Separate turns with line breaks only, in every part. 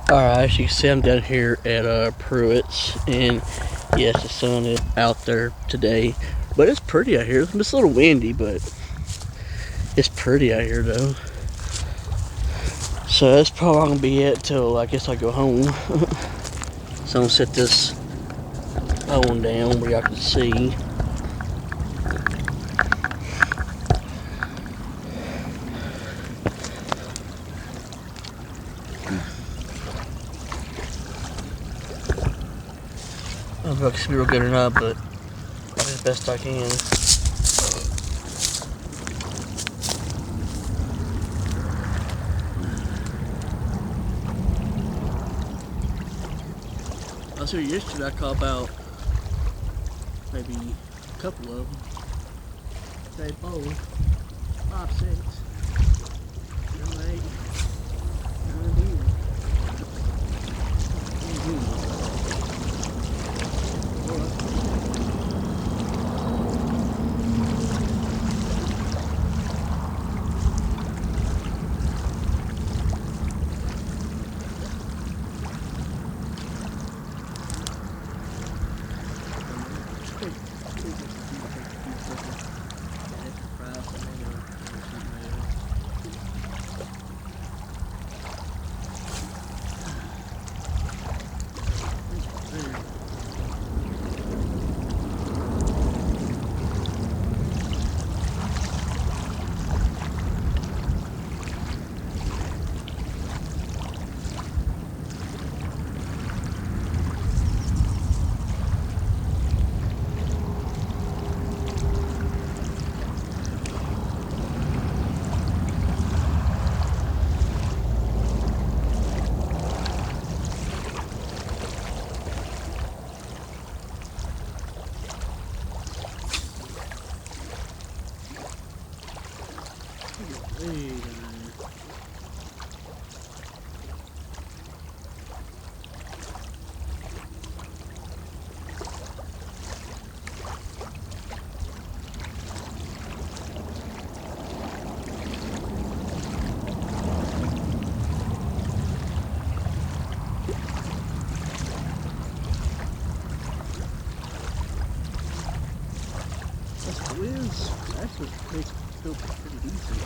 Alright, as you can see, I'm down here at Pruett's, and yes, the sun is out there today, but it's pretty out here. It's a little windy, but it's pretty out here though. So that's probably gonna be it till I guess I go home. So I'm gonna set this phone down where y'all can see. I don't know if I can be real good or not, but I'll do the best I can. I was here yesterday. I caught about maybe a couple of them. They both 5, 6, 7, 8, 9, 10. Wait a minute. That's the winds. Actually, makes it feel pretty decent.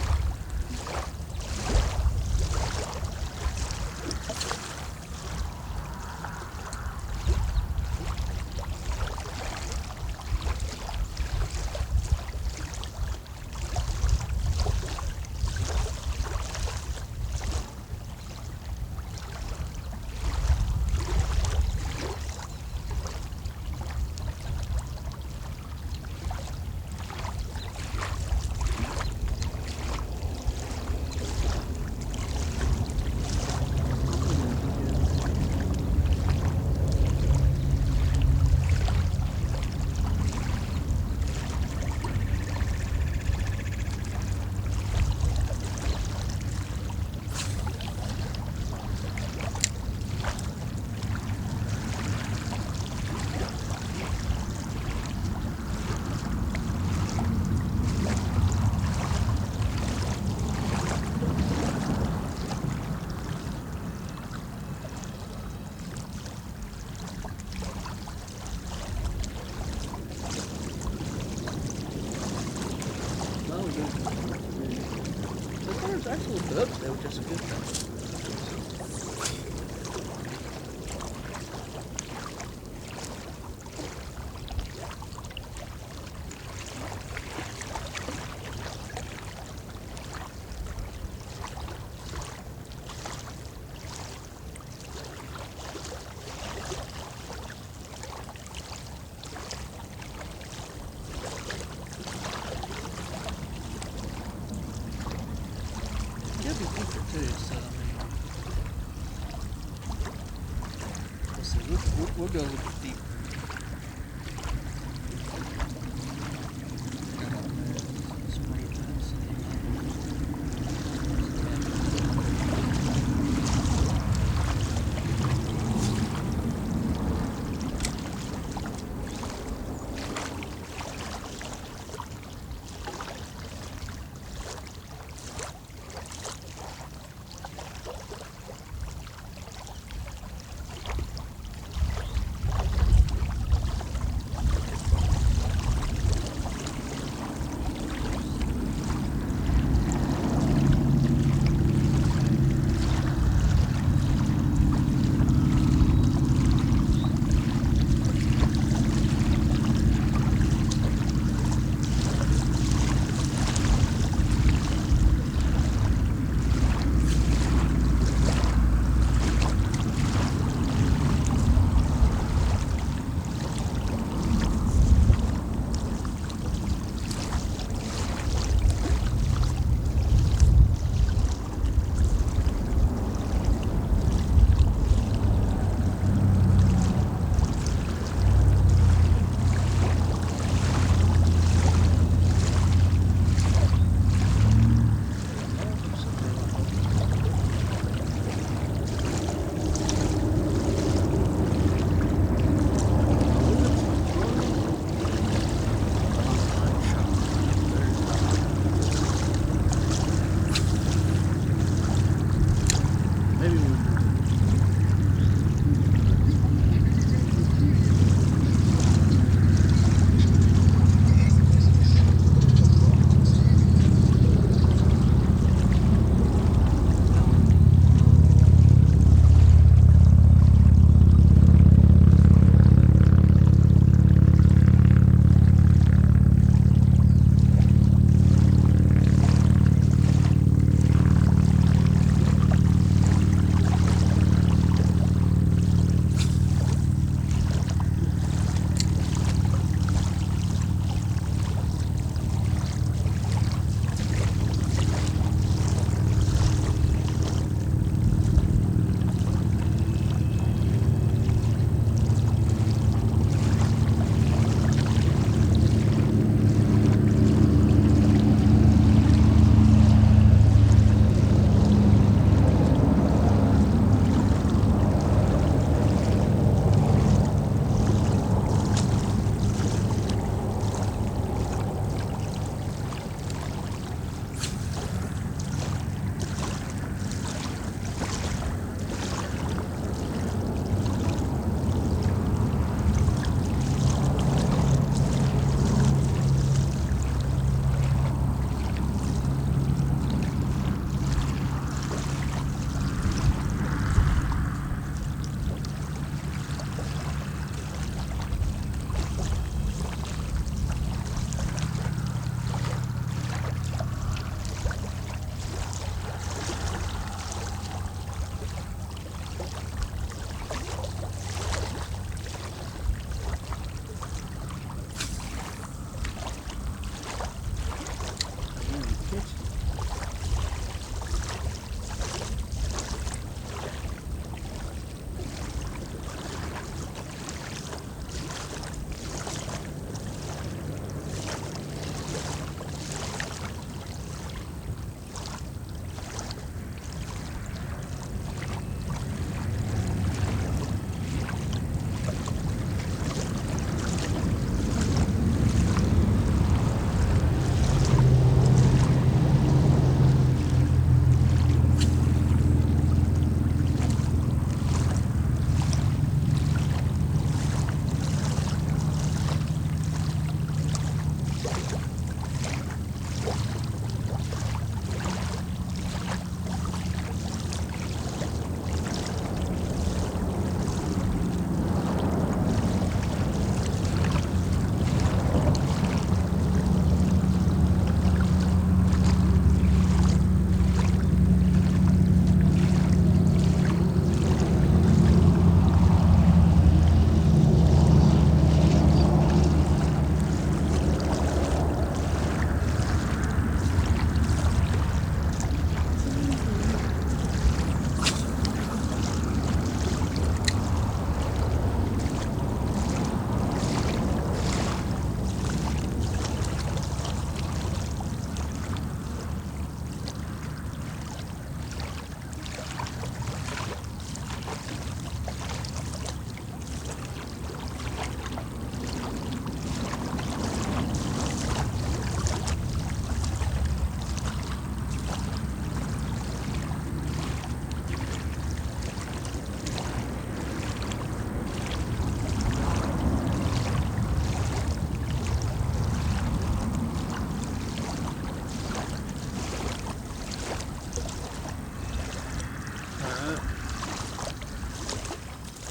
So far, it's actually good up there, which is a good thing. It'll be deeper too, so I mean, we'll see. We'll go a little bit deeper. Maybe we'll do it.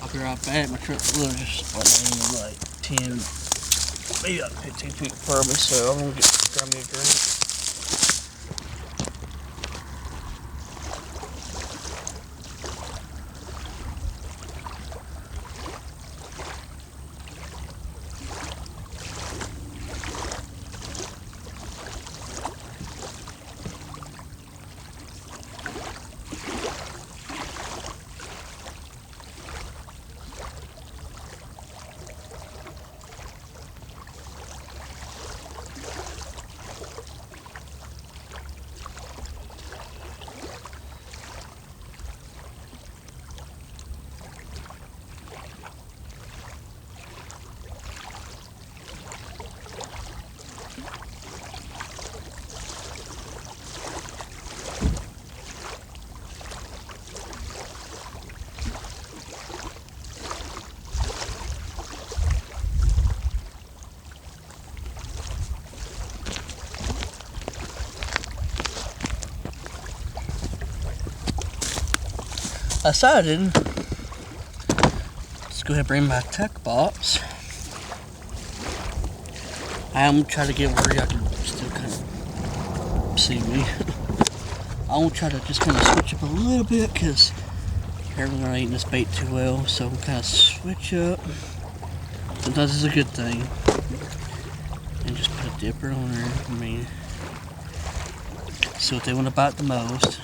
I'll be right back. My truck will just like 10, maybe like 15 feet from me, so I'm gonna grab me a drink. decided, let's go ahead and bring my tuck box. I'm trying to get where y'all can still kind of see me. I want to try to just kind of switch up a little bit because apparently I'm not eating this bait too well. So I'm kind of switch up. Sometimes it's a good thing. And just put a dipper on there. I mean, see what they want to bite the most.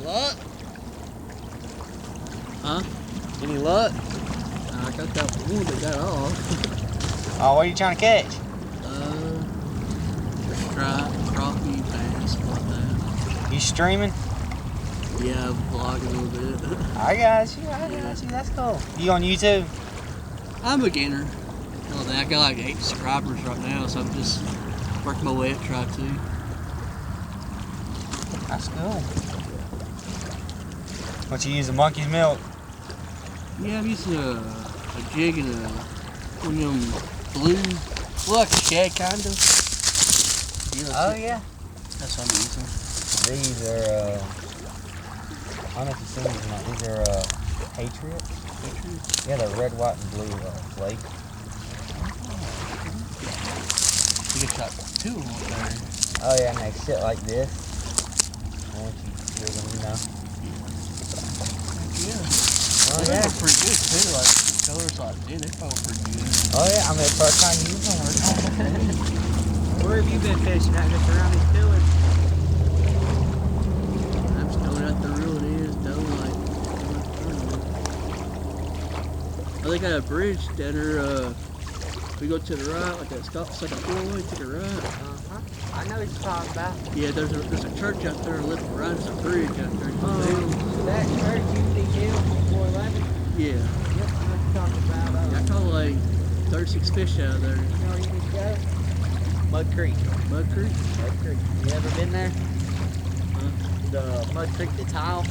luck?
Huh?
Any luck?
I got that one that got off.
Oh, what are you trying to catch?
Stripe, crappie, bass, stuff like that.
You streaming?
Yeah, vlogging a little bit.
I got you. That's cool. You on YouTube?
I'm a beginner. I got like 8 subscribers right now, so I'm just working my way up, try to.
That's cool. What you use, the monkey's milk?
Yeah, I'm using a jig and one of them blue, well, like a shad kind of.
Oh yeah.
That's what I'm using.
These are, I don't know if you've seen these or not. These are Patriots. Yeah, they're red, white, and blue flake.
You get shot 2 of them up there.
Oh yeah, and they sit like this. Once you hear them, you know.
Yeah.
Oh
They
yeah.
look pretty good too. Like the colors, like they probably pretty good.
Oh yeah, I mean, first time using them.
Where have you been fishing at? Just around these pillars?
I'm just going out the reel it is, though, like, I think I got a bridge down there, we go to the right, like that stop, it's like a 4-way to the right.
I know what you're talking about.
Yeah, there's a church out there, left and right, there's a bridge out there.
That church usually Hill 411?
Yeah.
Yep, I know what you're talking about.
I caught like 36 fish out of there.
You know where you need to go? Mud Creek.
Mud Creek?
Mud Creek. You ever been there?
Huh?
The Mud Creek, the tile?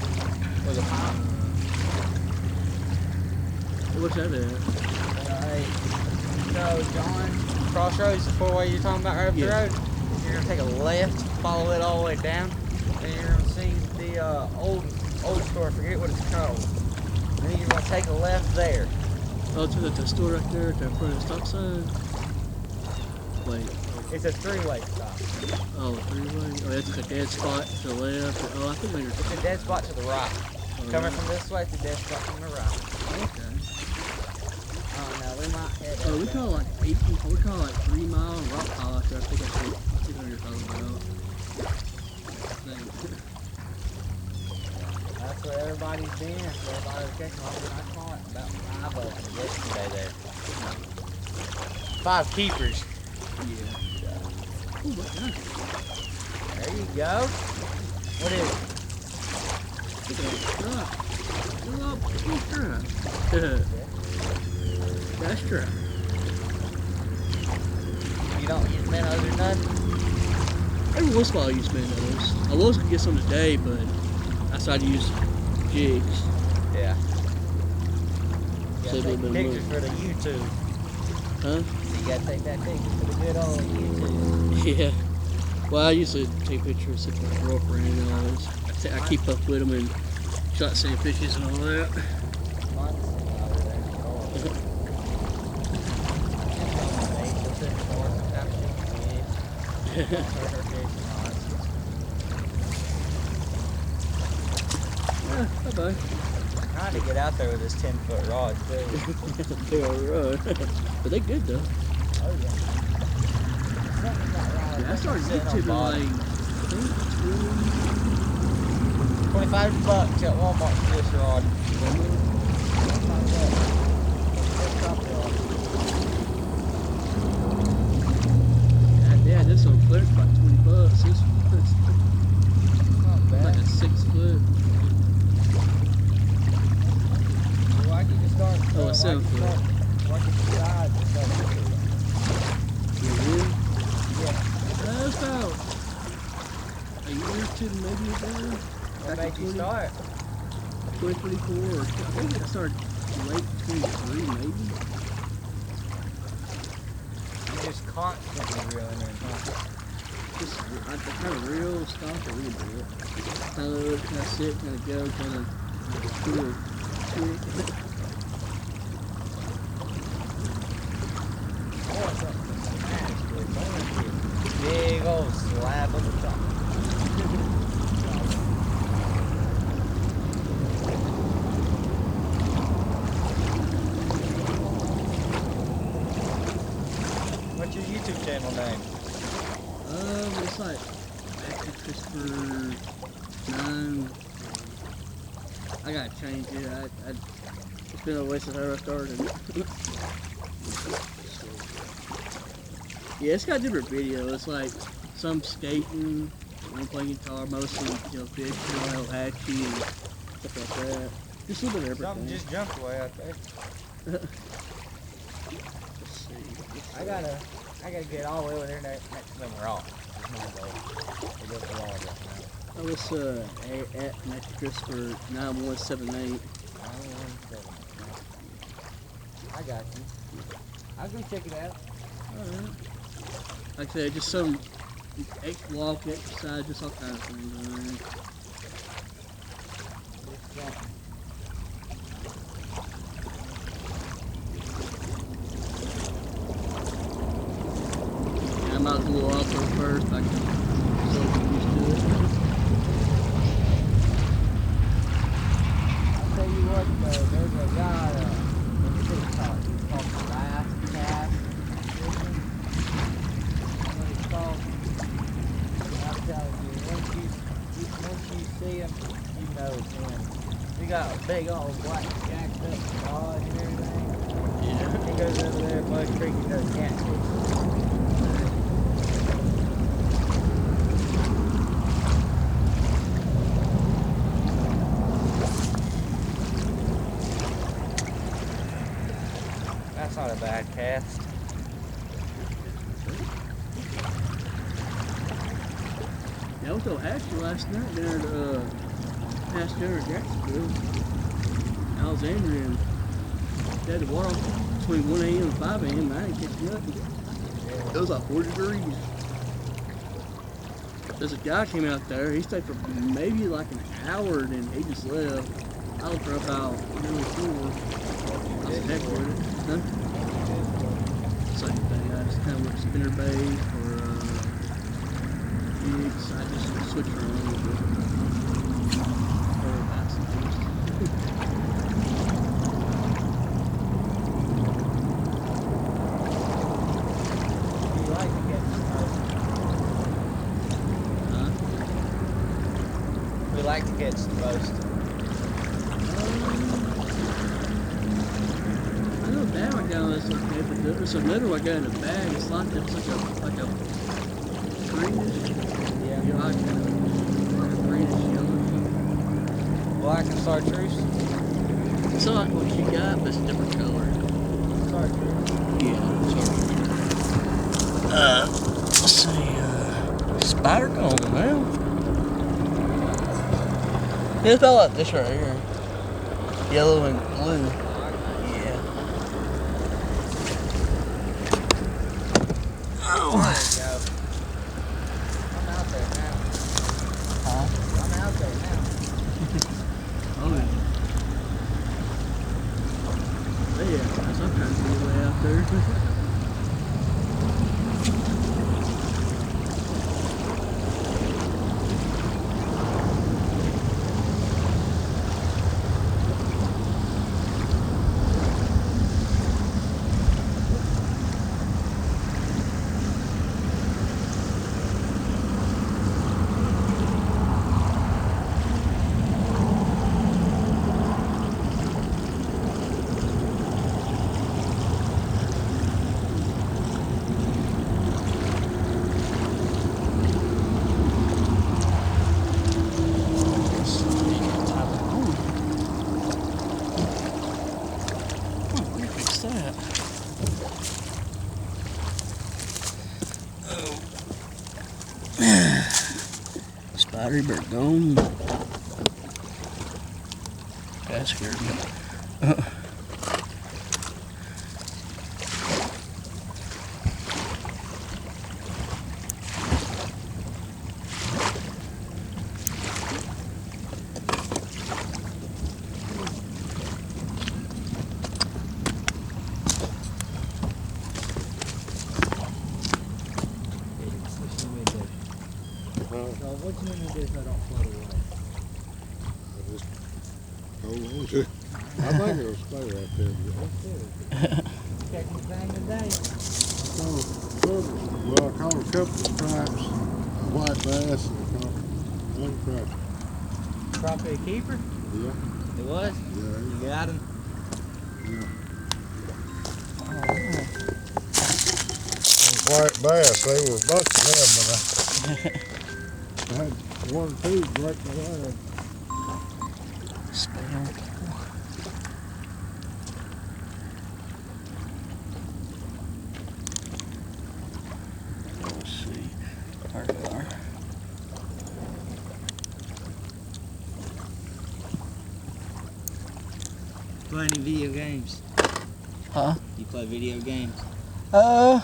Or the pile?
What's that at?
So, John, Crossroads, the 4-way you're talking about right up the road? You're going to take a left, follow it all the way down, and you're going to see the old store, I forget what it's called. And then you're going to take a left there.
Oh, to the store right there, at the front of the stop sign? Wait.
It's a 3-way stop.
Oh, 3-way? Oh, that's a dead spot to the left. Oh, I think there's...
It's a dead spot to the right. Coming from this way, it's a dead spot from the right.
Okay.
Oh, no, we might head
Oh, we call it like 18, we call it like 3 Mile and rock pile out there. I think that's what you're talking about.
That's where everybody's been. That's where everybody was catching all when I caught about 5 of them yesterday there. 5 keepers.
Yeah. Oh my God.
There you go. What is it?
Look at that truck. Look up, big truck. That's true.
You don't use minnows or nothing?
Every once in a while I use minnows. I was going to get some today, but I decided to use jigs.
Yeah. You
Save a
gotta
little
take
bit of
pictures for the YouTube.
Huh?
You gotta take that picture for the good old YouTube.
Yeah. Well, I usually take pictures of my girlfriend and all this. I keep up with them and shot sand fishes and all that. Bye-bye.
Trying to get out there with this 10-foot rod too.
They are right. But they good though.
Oh yeah.
Yeah, I started YouTubing like, I think
25 bucks at Walmart for this rod.
yeah, this one clipped about 20 bucks. This one's
Not bad.
like a 6 foot.
Why'd you just start?
Oh, a 7 foot.
Why'd you decide to start?
Yeah.
Yeah.
That's about a year or two, maybe ago.
What made you start?
2024, or I think it started late 23, maybe.
You just constantly reeling in, huh?
Just I kind of reel, stop, a little bit. Kind of look, kind of sit, kind of go, kind of cool.
Boy, something to smash with. Big old slab of the top. What's your YouTube channel name?
It's like Actor Christopher 9 I gotta change it. It's been a way since I started. Yeah, it's got different videos. Like some skating, one playing guitar, mostly fishing, hatchie, and stuff like that. Just a little bit of everything.
Something just jumped away out there.
Let's see.
I gotta get all the way over there next to them rocks. That's my goal. They go through all of that now.
I was at Metricus for 9178.
I got you. I'll go check it out.
Alright. Like I said, just some walk, exercise, just all kinds of things. Yeah, I might as well off there first. I can still get used to it.
I'll tell you what, there's a guy, he's called Last Cast. What he's called. I'm telling you, once you see him, you know it's him. He got a big old black jacked up rod and everything.
Yeah.
He goes over there at Mud Creek and does catfish. That's not a bad cast.
Yeah, I was on hatchery last night down at past dinner at Jacksonville, Alexandria, and they had the water on between 1 a.m. and 5 a.m. and I didn't catch nothing. It was like 40 degrees. There's a guy came out there, he stayed for maybe like an hour and then he just left. I was for about nearly 4. I was heck with it. Huh? Same thing, I just kind of went spinner bait or jigs. I just switched around a little bit. Or bass and things.
You like to get some We like to catch the most.
I know that one down is okay, but there's another one I got in a bag. It's like a greenish.
Yeah.
You know, like a greenish yellow.
Black and chartreuse.
It's not like what you got, but it's a different color.
Chartreuse.
Yeah, let's see, spider gone now. Yeah, it's about like this right here. Yellow and blue. Yeah. Oh.
There you go. I'm out there now.
Huh?
I'm out there now.
Oh, yeah. But yeah, some kind of way out there. Spider bird gone. That scared me.
What you mean to do so I don't float away?
I just hold on to it. I think it'll stay right there.
Catch anything today?
Well, I caught a couple of stripes, a white bass, and I caught one crappie.
Crappie keeper?
Yeah.
It was?
Yeah.
You got him?
Yeah.
Oh,
White bass, they were a bunch of them, but I had one or two break my leg.
Spell. Let's see. There they are.
play any video games?
Huh?
You play video games?
I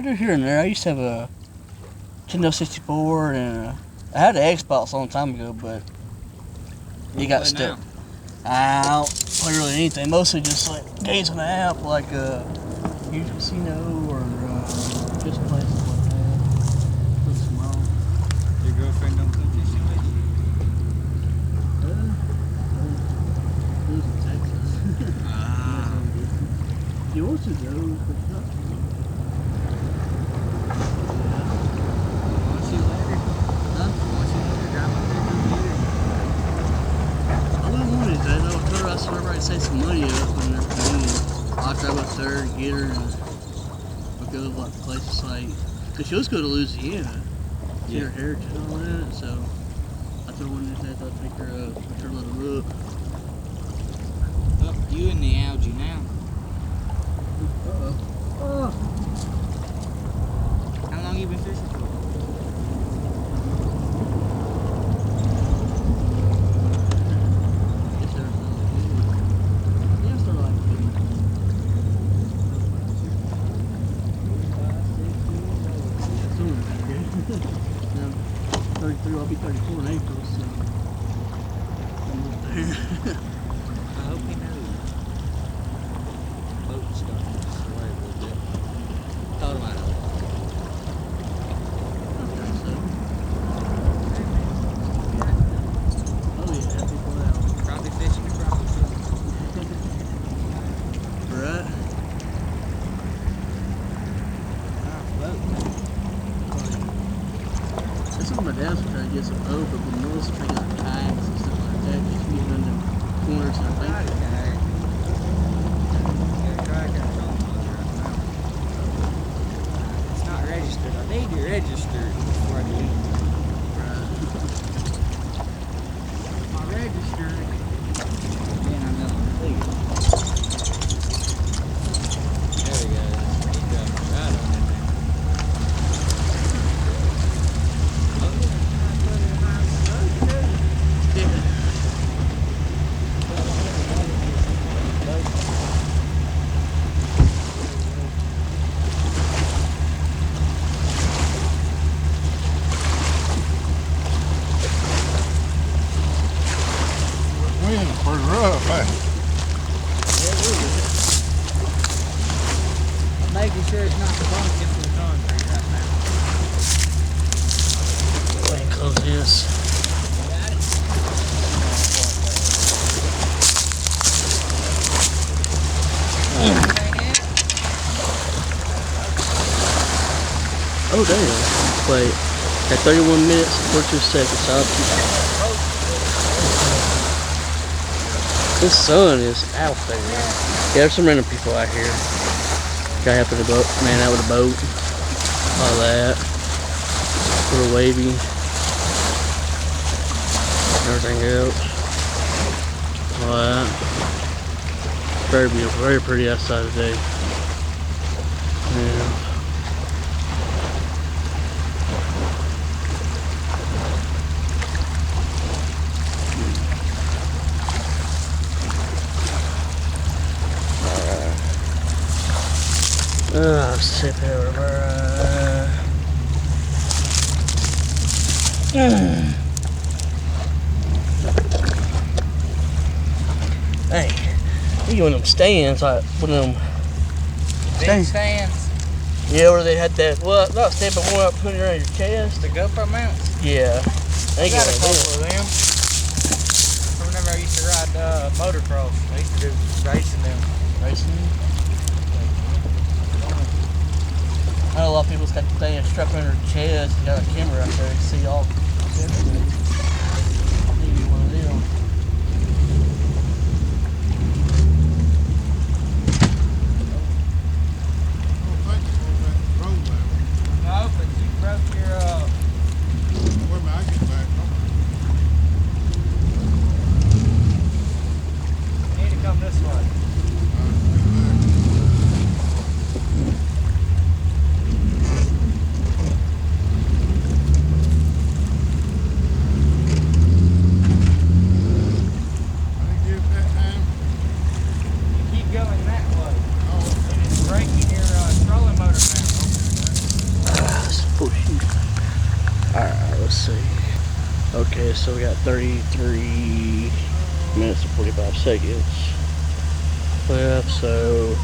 do here and there. I used to have a Nintendo 64 and I had an Xbox a long time ago, but
What
it got stuck. I don't play really anything. Mostly just like games on the app, like Huge Casino or just places like that. Put small.
Your girlfriend don't come fishing with you?
Lives in Texas.
Ah.
He wants to go, but not.
Want to see later?
Huh?
Want to see later? Drive up there and get
I wouldn't want it, though. I told her I said everybody save some money up and everything. And I'll drive up there and get her and we'll go to like places like. Because she was going to Louisiana. See her heritage and all that. So I told her one day I'd take her a little look.
Up, you in the algae now.
Uh-oh. Oh.
How long you been fishing for?
Yes, sir. Yes, sir. Like 33, I'll be 34 in April, so I'm up there.
I hope he knows. Boat starting to sway a little bit. Thought about it.
Oh yeah, people out.
Probably fishing and probably fishing.
Right? That's what my dad's trying to get some boat, but when Melissa trying to get like kayaks and stuff like that, she's getting in the corners and I think.
It's not registered. I need to register before I do it. My register. Then I'm not clear. There we go. He got right on in there.
Wind's pretty rough, man.
I'm making sure it's not bunking into the concrete right now.
Go ahead and close this.
Got it?
Oh damn. Wait. At 31 minutes and 42 seconds, I'll keep. This sun is out there. Yeah, there's some random people out here. Guy helping the boat, man out with a boat. All that. Little wavy. Everything else. All that. Very beautiful, very pretty outside today. Yeah. Sip everywhere. Hey, you in them stands, like one of them
Big stands.
Yeah, where they had that, well, not stand, but one up putting it around your chest.
The GoPro mounts.
Yeah.
I got a
one of
couple of them. Whenever I used to ride motocross, I used to do racing them.
Racing. I know a lot of people's got the thing strapped under their chest and got a camera out there to see all everything. Maybe one of them. so we got 33 minutes and 45 seconds left. So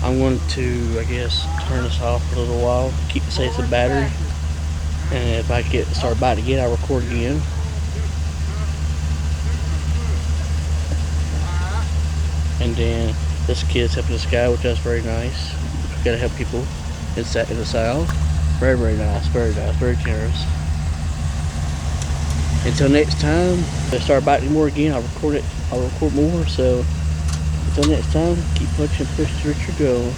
I'm going to, I guess, turn this off for a little while, keep save some battery, and if I get start biting again, I'll record again. And then this kid's helping this guy, which is very nice. We gotta help people in the South. Very, very nice, very generous. Until next time, if I start biting more again, I'll record more. So until next time, keep pushing, push to reach your goal.